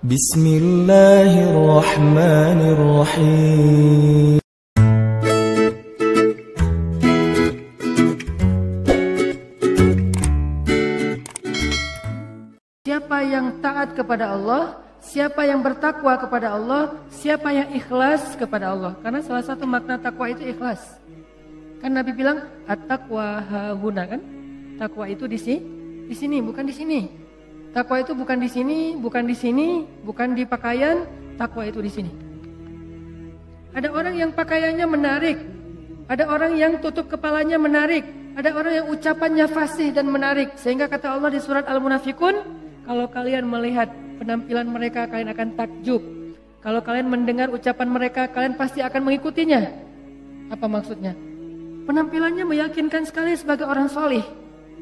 Bismillahirrahmanirrahim. Siapa yang taat kepada Allah, siapa yang bertakwa kepada Allah, siapa yang ikhlas kepada Allah. Karena salah satu makna takwa itu ikhlas. Kan Nabi bilang, at-taqwa hahuna kan? Takwa itu di sini, bukan di sini. Takwa itu bukan di sini, bukan di sini, bukan di pakaian. Takwa itu di sini. Ada orang yang pakaiannya menarik, ada orang yang tutup kepalanya menarik, ada orang yang ucapannya fasih dan menarik. Sehingga kata Allah di surat Al-Munafikun, kalau kalian melihat penampilan mereka, kalian akan takjub. Kalau kalian mendengar ucapan mereka, kalian pasti akan mengikutinya. Apa maksudnya? Penampilannya meyakinkan sekali sebagai orang solih.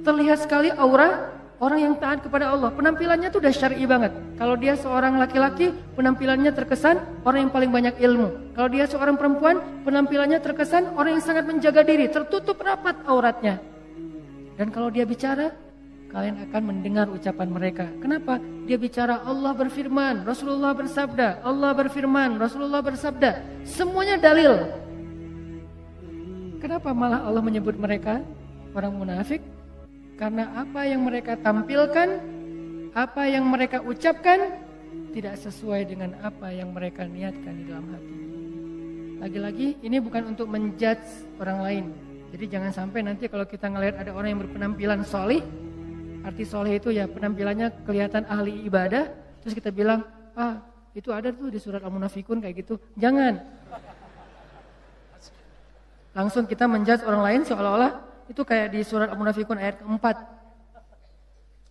Terlihat sekali aura orang yang taat kepada Allah. Penampilannya tuh udah syar'i banget. Kalau dia seorang laki-laki, penampilannya terkesan orang yang paling banyak ilmu. Kalau dia seorang perempuan, penampilannya terkesan orang yang sangat menjaga diri, tertutup rapat auratnya. Dan kalau dia bicara, kalian akan mendengar ucapan mereka. Kenapa? Dia bicara Allah berfirman, Rasulullah bersabda, Allah berfirman, Rasulullah bersabda. Semuanya dalil. Kenapa malah Allah menyebut mereka orang munafik? Karena apa yang mereka tampilkan, apa yang mereka ucapkan tidak sesuai dengan apa yang mereka niatkan di dalam hati. Lagi-lagi ini bukan untuk menjudge orang lain. Jadi jangan sampai nanti kalau kita ngelihat ada orang yang berpenampilan solih, arti soleh itu ya penampilannya kelihatan ahli ibadah, terus kita bilang, itu ada tuh di surat Al-Munafikun kayak gitu. Jangan. Langsung kita menjudge orang lain seolah-olah itu kayak di surat Al-Munafikun ayat keempat.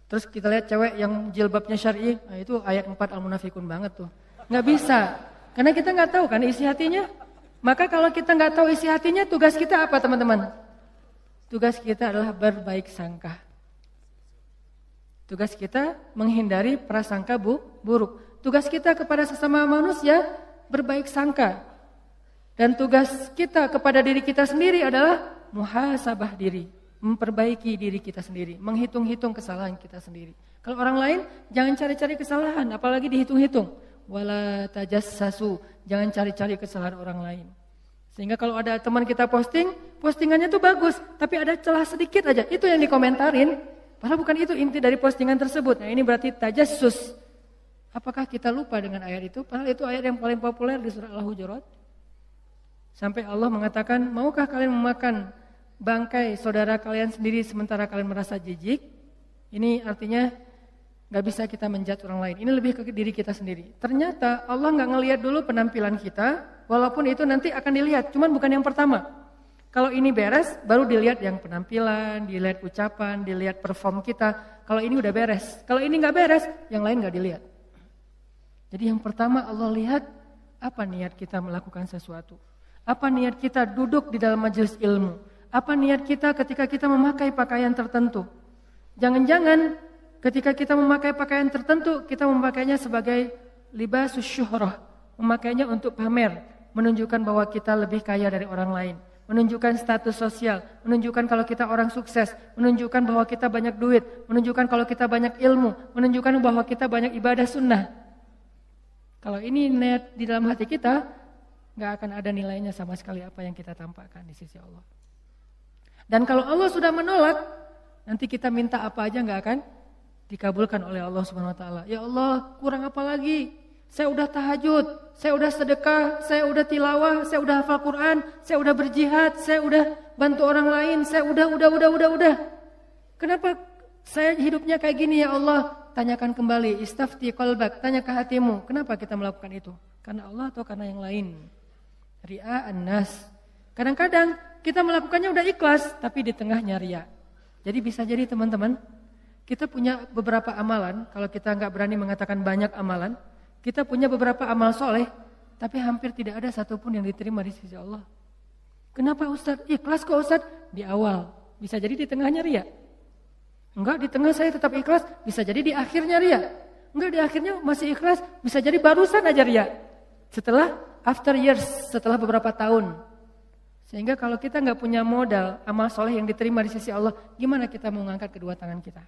Terus kita lihat cewek yang jilbabnya syar'i, itu ayat 4 Al-Munafikun banget tuh. Nggak bisa, karena kita nggak tahu kan isi hatinya. Maka kalau kita nggak tahu isi hatinya, tugas kita apa teman-teman? Tugas kita adalah berbaik sangka. Tugas kita menghindari prasangka buruk. Tugas kita kepada sesama manusia berbaik sangka. Dan tugas kita kepada diri kita sendiri adalah muhasabah diri, memperbaiki diri kita sendiri, menghitung-hitung kesalahan kita sendiri. Kalau orang lain jangan cari-cari kesalahan, apalagi dihitung-hitung. Wala tajassasu, jangan cari-cari kesalahan orang lain. Sehingga kalau ada teman kita postingannya tuh bagus, tapi ada celah sedikit aja, itu yang dikomentarin. Padahal bukan itu inti dari postingan tersebut. Nah ini berarti tajassus. Apakah kita lupa dengan ayat itu? Padahal itu ayat yang paling populer di surah Al-Hujurat. Sampai Allah mengatakan, maukah kalian memakan bangkai saudara kalian sendiri sementara kalian merasa jijik? Ini artinya gak bisa kita menjudge orang lain. Ini lebih ke diri kita sendiri. Ternyata Allah gak ngelihat dulu penampilan kita, walaupun itu nanti akan dilihat, cuman bukan yang pertama. Kalau ini beres, baru dilihat yang penampilan, dilihat ucapan, dilihat perform kita. Kalau ini udah beres. Kalau ini gak beres, yang lain gak dilihat. Jadi yang pertama Allah lihat, apa niat kita melakukan sesuatu. Apa niat kita duduk di dalam majelis ilmu. Apa niat kita ketika kita memakai pakaian tertentu. Jangan-jangan ketika kita memakai pakaian tertentu, kita memakainya sebagai libasus syuhrah. Memakainya untuk pamer. Menunjukkan bahwa kita lebih kaya dari orang lain. Menunjukkan status sosial, menunjukkan kalau kita orang sukses, menunjukkan bahwa kita banyak duit, menunjukkan kalau kita banyak ilmu, menunjukkan bahwa kita banyak ibadah sunnah. Kalau ini niat di dalam hati kita, gak akan ada nilainya sama sekali apa yang kita tampakkan di sisi Allah. Dan kalau Allah sudah menolak, nanti kita minta apa aja gak akan dikabulkan oleh Allah Subhanahu Wa Taala. Ya Allah, kurang apa lagi? Saya udah tahajud, saya udah sedekah, saya udah tilawah, saya udah hafal Quran, saya udah berjihad, saya udah bantu orang lain, saya udah. Kenapa saya hidupnya kayak gini ya Allah? Tanyakan kembali, istafti qalbak, tanya ke hatimu. Kenapa kita melakukan itu? Karena Allah atau karena yang lain? Ria'an nas. Kadang-kadang kita melakukannya udah ikhlas, tapi di tengahnya ria. Jadi bisa jadi teman-teman, kita punya beberapa amalan, kalau kita nggak berani mengatakan banyak amalan, kita punya beberapa amal soleh, tapi hampir tidak ada satupun yang diterima di sisi Allah. Kenapa Ustaz? Ikhlas kok Ustaz? Di awal. Bisa jadi di tengahnya ria. Enggak, di tengah saya tetap ikhlas. Bisa jadi di akhirnya ria. Enggak, di akhirnya masih ikhlas. Bisa jadi barusan aja ria. Setelah after years, setelah beberapa tahun. Sehingga kalau kita nggak punya modal amal soleh yang diterima di sisi Allah, gimana kita mau mengangkat kedua tangan kita?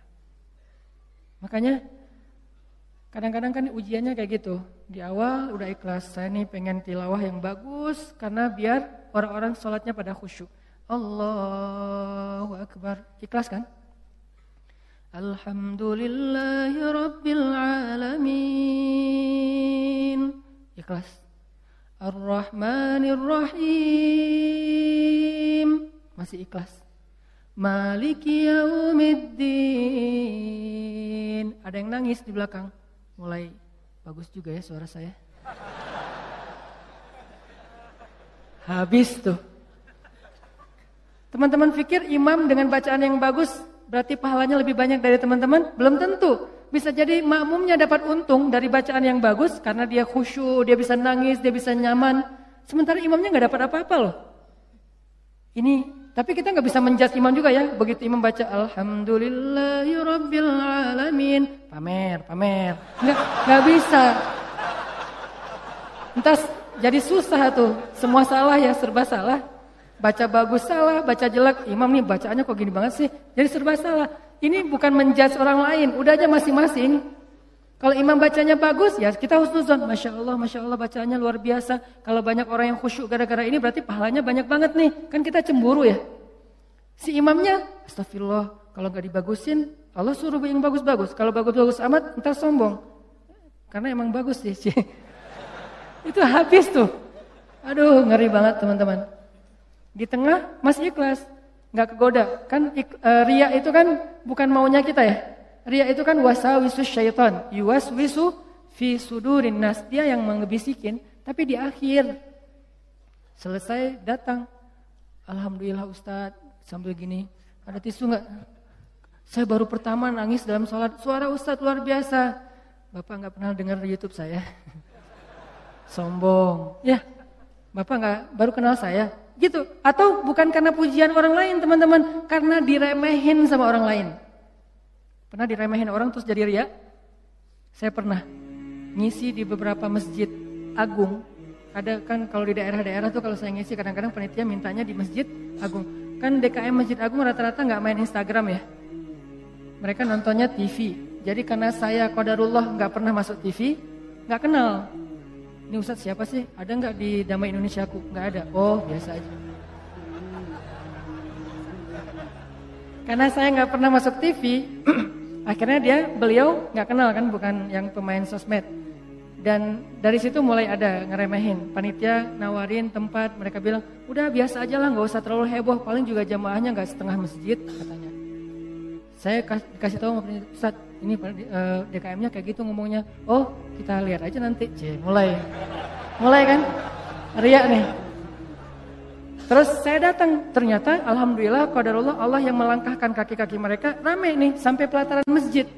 Makanya Kadang-kadang kan ujiannya kayak gitu. Di awal udah ikhlas, saya nih pengen tilawah yang bagus karena biar orang-orang sholatnya pada khusyuk. Allahu Akbar. Ikhlas kan? Alhamdulillahi Rabbil Alamin. Ikhlas. Ar-Rahmanir Rahim. Masih ikhlas. Maliki Yaumiddin. Ada yang nangis di belakang. Mulai bagus juga ya suara saya. Habis tuh. Teman-teman pikir imam dengan bacaan yang bagus berarti pahalanya lebih banyak dari teman-teman? Belum tentu. Bisa jadi makmumnya dapat untung dari bacaan yang bagus karena dia khusyuk, dia bisa nangis, dia bisa nyaman. Sementara imamnya gak dapat apa-apa loh. Tapi kita gak bisa menjudge imam juga ya. Begitu imam baca Alhamdulillahi Rabbil Alamin, pamer. Gak bisa. Entar jadi susah tuh. Semua salah ya, serba salah. Baca bagus salah, baca jelek. Imam nih bacaannya kok gini banget sih. Jadi serba salah. Ini bukan menjudge orang lain. Udah aja masing-masing. Kalau imam bacanya bagus, ya kita husnuzon. Masya Allah bacaannya luar biasa. Kalau banyak orang yang khusyuk gara-gara ini berarti pahalanya banyak banget nih. Kan kita cemburu ya. Si imamnya, astagfirullah, kalau gak dibagusin, Allah suruh yang bagus-bagus. Kalau bagus-bagus amat, entar sombong. Karena emang bagus sih. Itu habis tuh. Aduh, ngeri banget teman-teman. Di tengah masih ikhlas, gak kegoda. Kan riya itu kan bukan maunya kita ya. Riya itu kan wasawisus syaitan, yuwaswisu fi sudurin nas. Dia yang mengebisikin, tapi di akhir selesai datang. Alhamdulillah Ustadz, sambil gini, ada tisu gak? Saya baru pertama nangis dalam sholat. Suara Ustadz luar biasa. Bapak gak pernah dengar di YouTube saya. Sombong. Ya, Bapak gak baru kenal saya. Gitu. Atau bukan karena pujian orang lain teman-teman, karena diremehin sama orang lain. Pernah diremehin orang terus jadi riya? Saya pernah ngisi di beberapa masjid agung. Ada kan kalau di daerah-daerah tuh kalau saya ngisi kadang-kadang panitia mintanya di masjid agung. Kan DKM Masjid Agung rata-rata gak main Instagram ya. Mereka nontonnya TV. Jadi karena saya qadarullah gak pernah masuk TV, gak kenal. Ini Ustadz siapa sih? Ada gak di Damai Indonesiaku? Gak ada. Oh biasa aja. Karena saya gak pernah masuk TV, akhirnya beliau gak kenal kan, bukan yang pemain sosmed. Dan dari situ mulai ada ngeremehin. Panitia nawarin tempat, mereka bilang, udah biasa aja lah, gak usah terlalu heboh, paling juga jamaahnya gak setengah masjid, katanya. Saya kasih tahu sama panitia, Ustadz, ini DKM-nya kayak gitu ngomongnya. Oh, kita lihat aja nanti. Mulai kan, riak nih. Terus saya datang, ternyata alhamdulillah qadarullah Allah yang melangkahkan kaki-kaki mereka rame nih sampai pelataran masjid.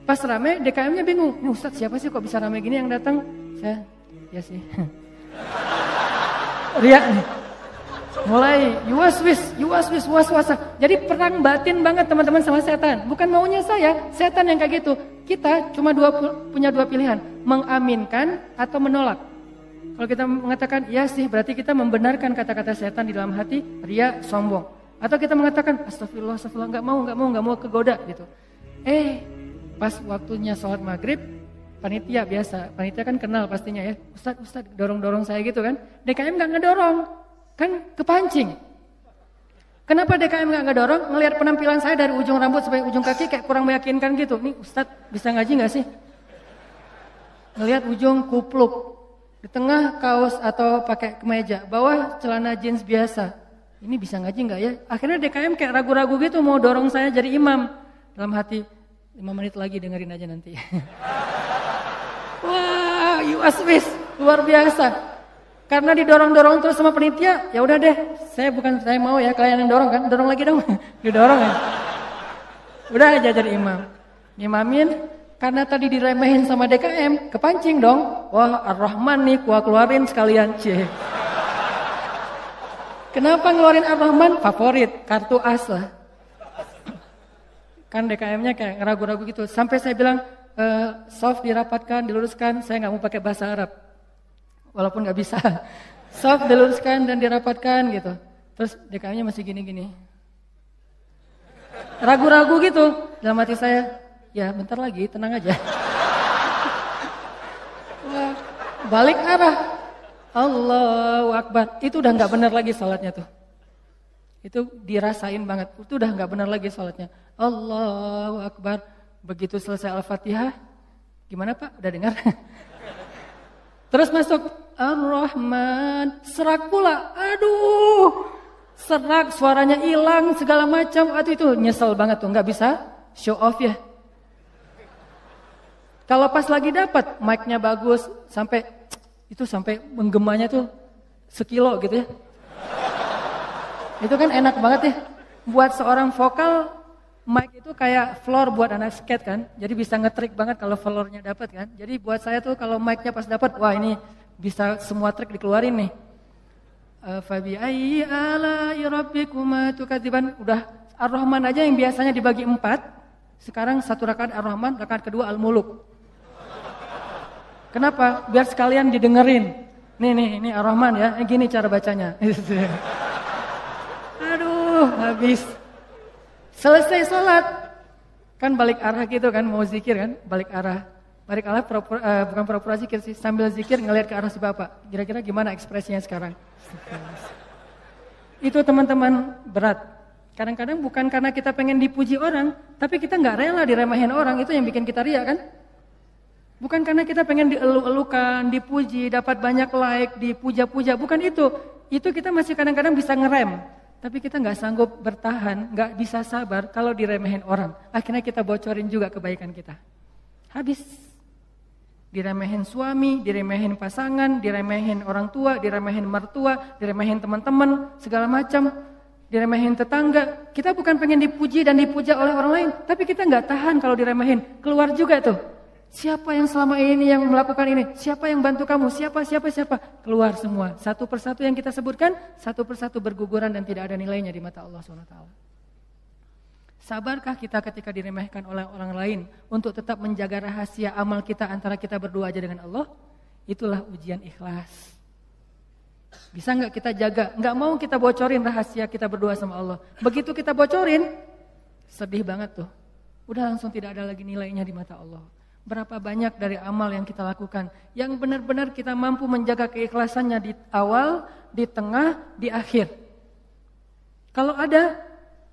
Pas rame DKM-nya bingung, ini Ustadz siapa sih kok bisa rame gini yang datang? Saya, ya sih. Riak nih. Mulai yuwaswis waswasa. Jadi perang batin banget teman-teman sama setan. Bukan maunya saya, setan yang kayak gitu. Kita cuma punya dua pilihan, mengaminkan atau menolak. Kalau kita mengatakan iya sih, berarti kita membenarkan kata-kata setan di dalam hati, riya, sombong. Atau kita mengatakan astagfirullah, nggak mau kegoda gitu. Pas waktunya sholat maghrib, panitia biasa, panitia kan kenal pastinya ya. Ustadz dorong saya gitu kan. DKM nggak ngedorong, kan kepancing. Kenapa DKM nggak ngedorong? Ngelihat penampilan saya dari ujung rambut sampai ujung kaki kayak kurang meyakinkan gitu. Nih Ustadz bisa ngaji nggak sih? Ngelihat ujung kupluk. Di tengah kaos atau pakai kemeja, bawah celana jeans biasa. Ini bisa ngaji nggak ya? Akhirnya DKM kayak ragu-ragu gitu mau dorong saya jadi imam. Dalam hati, 5 menit lagi dengerin aja nanti. Wah, yuwaswis, luar biasa. Karena didorong-dorong terus sama penitia, ya udah deh. Saya mau ya kalian yang dorong kan, dorong lagi dong. Didorong ya. Udah aja jadi imam. Ngimamin. Karena tadi diremehin sama DKM, kepancing dong. Wah, Ar-Rahman nih, gua keluarin sekalian. Kenapa ngeluarin Ar-Rahman? Favorit, kartu as lah. Kan DKM-nya kayak ngeragu-ragu gitu. Sampai saya bilang, soft dirapatkan, diluruskan, saya gak mau pakai bahasa Arab. Walaupun gak bisa. Soft diluruskan dan dirapatkan gitu. Terus DKM-nya masih gini-gini. Ragu-ragu gitu. Dalam hati saya, ya bentar lagi, tenang aja. balik arah. Allahu Akbar. Itu udah gak benar lagi sholatnya tuh. Itu dirasain banget. Itu udah gak benar lagi sholatnya. Allahu Akbar. Begitu selesai Al-Fatihah. Gimana Pak? Udah dengar? Terus masuk Ar-Rahman. Serak pula. Aduh. Serak, suaranya hilang, segala macam. Aduh itu nyesel banget tuh. Gak bisa show off ya. Kalau pas lagi dapat mic-nya bagus. Sampai menggemanya tuh sekilo gitu ya. Itu kan enak banget ya. Buat seorang vokal, mic itu kayak floor buat anak skate kan. Jadi bisa ngetrik banget kalau floornya dapat kan. Jadi buat saya tuh kalau mic-nya pas dapat, wah ini bisa semua trik dikeluarin nih. Fabi ayyi ala'i rabbikuma tukadziban. Udah Ar-Rahman aja yang biasanya dibagi 4. Sekarang 1 rakaat Ar-Rahman, rakaat kedua Al-Muluk. Kenapa? Biar sekalian didengerin. Nih Ar-Rahman ya. Gini cara bacanya. Aduh, habis. Selesai sholat. Kan balik arah gitu kan, mau zikir kan, balik arah. Balik arah bukan pura-pura zikir sih, sambil zikir ngelihat ke arah si Bapak. Kira-kira gimana ekspresinya sekarang? Itu teman-teman berat. Kadang-kadang bukan karena kita pengen dipuji orang, tapi kita nggak rela diremehin orang, itu yang bikin kita riak kan? Bukan karena kita pengen dielu-elukan, dipuji, dapat banyak like, dipuja-puja, bukan itu. Itu kita masih kadang-kadang bisa ngerem. Tapi kita nggak sanggup bertahan, nggak bisa sabar kalau diremehin orang. Akhirnya kita bocorin juga kebaikan kita. Habis. Diremehin suami, diremehin pasangan, diremehin orang tua, diremehin mertua, diremehin teman-teman, segala macam. Diremehin tetangga. Kita bukan pengen dipuji dan dipuja oleh orang lain. Tapi kita nggak tahan kalau diremehin. Keluar juga tuh. Siapa yang selama ini yang melakukan ini? Siapa yang bantu kamu? Siapa? Keluar semua. Satu persatu yang kita sebutkan, satu persatu berguguran dan tidak ada nilainya di mata Allah SWT. Sabarkah kita ketika diremehkan oleh orang lain untuk tetap menjaga rahasia amal kita antara kita berdua aja dengan Allah? Itulah ujian ikhlas. Bisa nggak kita jaga? Nggak mau kita bocorin rahasia kita berdua sama Allah. Begitu kita bocorin, sedih banget tuh. Udah langsung tidak ada lagi nilainya di mata Allah. Berapa banyak dari amal yang kita lakukan yang benar-benar kita mampu menjaga keikhlasannya di awal, di tengah, di akhir. Kalau ada,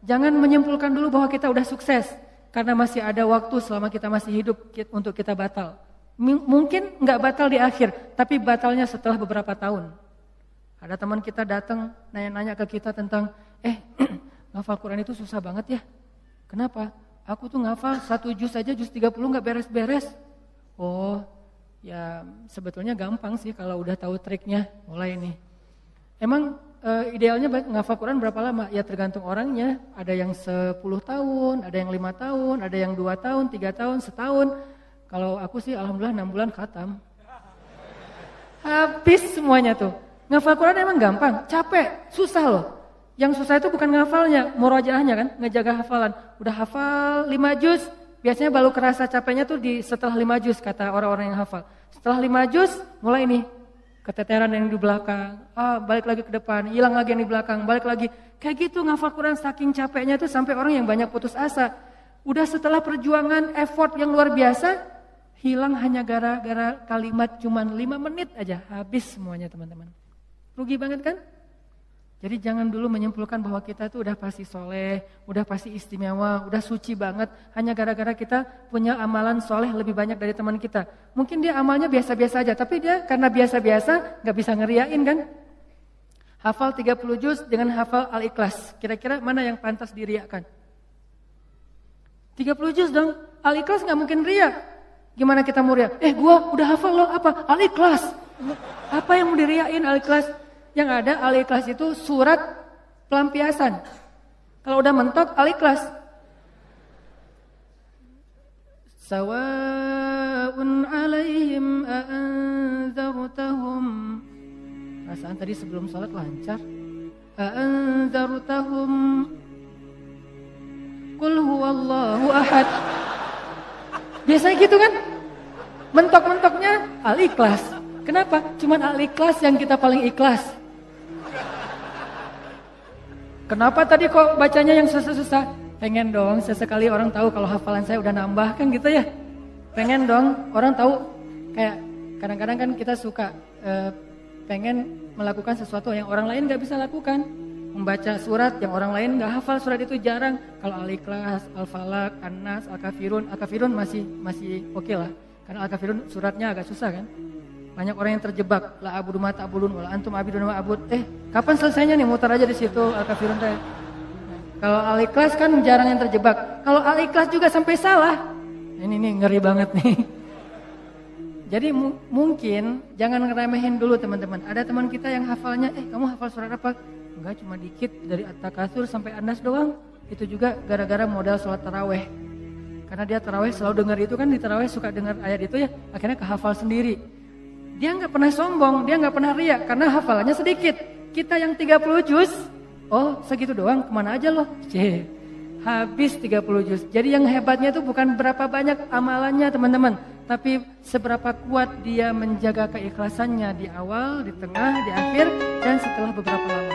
jangan menyimpulkan dulu bahwa kita udah sukses karena masih ada waktu selama kita masih hidup untuk kita batal. Mungkin nggak batal di akhir, tapi batalnya setelah beberapa tahun. Ada teman kita datang nanya-nanya ke kita tentang, ngafal Quran itu susah banget ya. Kenapa? Aku tuh ngafal 1 juz aja, juz 30 gak beres-beres. Oh, ya sebetulnya gampang sih kalau udah tahu triknya. Mulai nih. Emang idealnya ngafal Quran berapa lama? Ya tergantung orangnya. Ada yang 10 tahun, ada yang 5 tahun, ada yang 2 tahun, 3 tahun, setahun. Kalau aku sih alhamdulillah 6 bulan khatam. Habis semuanya tuh. Ngafal Quran emang gampang, capek, susah loh. Yang susah itu bukan ngafalnya, murojaahnya kan, ngejaga hafalan. Udah hafal 5 juz, biasanya baru kerasa capeknya tuh setelah 5 juz kata orang-orang yang hafal. Setelah 5 juz, mulai nih keteteran yang di belakang, balik lagi ke depan, hilang lagi yang di belakang, balik lagi. Kayak gitu ngafal Quran saking capeknya tuh sampai orang yang banyak putus asa. Udah setelah perjuangan, effort yang luar biasa, hilang hanya gara-gara kalimat cuman 5 menit aja, habis semuanya teman-teman. Rugi banget kan? Jadi jangan dulu menyimpulkan bahwa kita itu udah pasti soleh, udah pasti istimewa, udah suci banget. Hanya gara-gara kita punya amalan soleh lebih banyak dari teman kita. Mungkin dia amalnya biasa-biasa aja, tapi dia karena biasa-biasa gak bisa ngeriain kan. Hafal 30 juz dengan hafal Al-Ikhlas. Kira-kira mana yang pantas diriakan? 30 juz dong, Al-Ikhlas gak mungkin riak. Gimana kita mau riak? Gua udah hafal loh, apa? Al-Ikhlas. Apa yang mau diriain Al-Ikhlas? Yang ada Al-Ikhlas itu surat pelampiasan. Kalau udah mentok Al-Ikhlas. Sawa'un 'alaihim a'anzartahum. Perasaan tadi sebelum salat lancar. A'anzartahum Qul huwallahu ahad. Biasanya gitu kan? Mentok-mentoknya Al-Ikhlas. Kenapa? Cuman Al-Ikhlas yang kita paling ikhlas. Kenapa tadi kok bacanya yang susah-susah? Pengen dong sesekali orang tahu kalau hafalan saya udah nambah kan gitu ya. Pengen dong orang tahu kayak Kadang-kadang kan kita suka pengen melakukan sesuatu yang orang lain gak bisa lakukan. Membaca surat yang orang lain gak hafal surat itu jarang. Kalau Al-Ikhlas, Al-Falaq, An-Nas, Al-Kafirun. Al-Kafirun masih oke lah. Karena Al-Kafirun suratnya agak susah kan. Banyak orang yang terjebak. La abudu ma ta'budun wala antum abidun ma abud. Kapan selesainya nih? Mutar aja di situ Al-Kafirun teh. Kalau Al-Ikhlas kan jarang yang terjebak. Kalau Al-Ikhlas juga sampai salah. Ini nih ngeri banget nih. Jadi mungkin jangan ngeremehin dulu teman-teman. Ada teman kita yang hafalnya, kamu hafal surat apa? Enggak, cuma dikit dari At-Takatsur sampai An-Nas doang. Itu juga gara-gara modal sholat taraweh. Karena dia taraweh selalu dengar itu kan, di taraweh suka dengar ayat itu ya, akhirnya kehafal sendiri. Dia nggak pernah sombong, dia nggak pernah riak karena hafalannya sedikit. Kita yang 30 juz, segitu doang, kemana aja loh? Habis 30 juz. Jadi yang hebatnya itu bukan berapa banyak amalannya teman-teman, tapi seberapa kuat dia menjaga keikhlasannya di awal, di tengah, di akhir, dan setelah beberapa lama.